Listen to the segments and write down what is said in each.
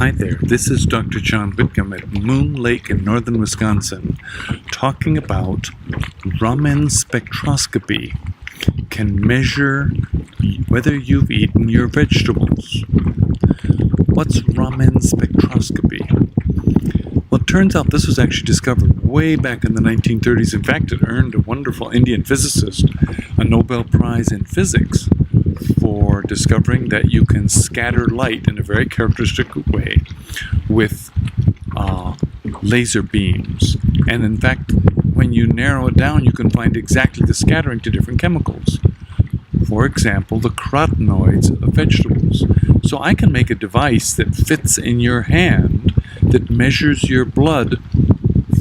Hi there, this is Dr. John Whitcomb at Moon Lake in northern Wisconsin talking about RAMEN Spectroscopy. Can measure whether you've eaten your vegetables. What's RAMEN Spectroscopy? Well, it turns out this was actually discovered way back in the 1930s. In fact, it earned a wonderful Indian physicist a Nobel Prize in Physics for discovering that you can scatter light in a very characteristic way with laser beams. And in fact, when you narrow it down, you can find exactly the scattering to different chemicals. For example, the carotenoids of vegetables. So I can make a device that fits in your hand that measures your blood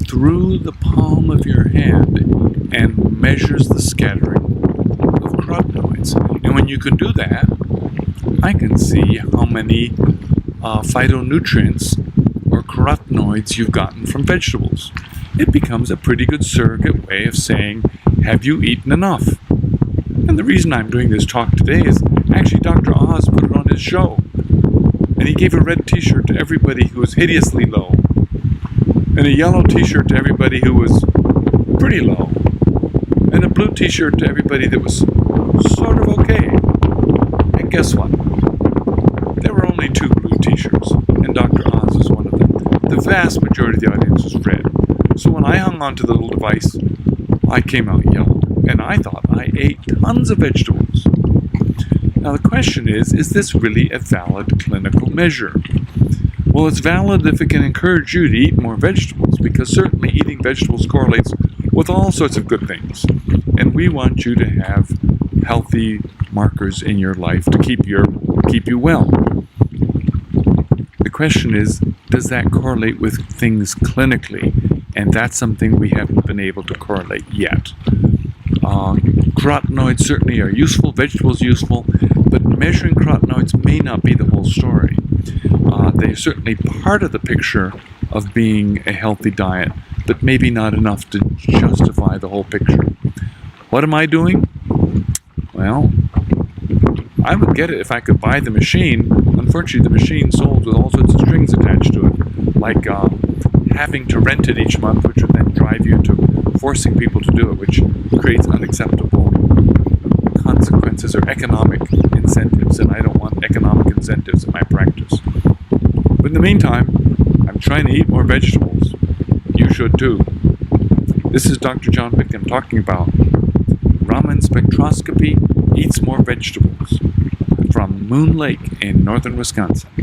through the palm of your hand and measures the scattering of carotenoids. And when you can do that, I can see how many phytonutrients or carotenoids you've gotten from vegetables. It becomes a pretty good surrogate way of saying, have you eaten enough? And the reason I'm doing this talk today is actually Dr. Oz put it on his show. And he gave a red t-shirt to everybody who was hideously low, and a yellow t-shirt to everybody who was pretty low, and a blue t-shirt to everybody that was sort of okay. And guess what? There were only 2 blue t-shirts, and Dr. Oz was one of them. The vast majority of the audience was red. So when I hung onto the little device, I came out yellow, and I thought I ate tons of vegetables. Now the question is this really a valid clinical measure? Well, it's valid if it can encourage you to eat more vegetables, because certainly eating vegetables correlates with all sorts of good things. And we want you to have healthy markers in your life to keep you well. The question is, does that correlate with things clinically? And that's something we haven't been able to correlate yet. Carotenoids certainly are useful, vegetables useful, but measuring carotenoids may not be the whole story. They're certainly part of the picture of being a healthy diet, but maybe not enough to justify the whole picture. What am I doing? Well, I would get it if I could buy the machine. Unfortunately, the machine sold with all sorts of strings attached to it, like having to rent it each month, which would then drive you to forcing people to do it, which creates unacceptable consequences or economic incentives, and I don't want economic incentives in my practice. But in the meantime, I'm trying to eat more vegetables. You should too. This is Dr. John Whitcomb talking about RAMEN Spectroscopy Eats More Vegetables from Moon Lake in northern Wisconsin.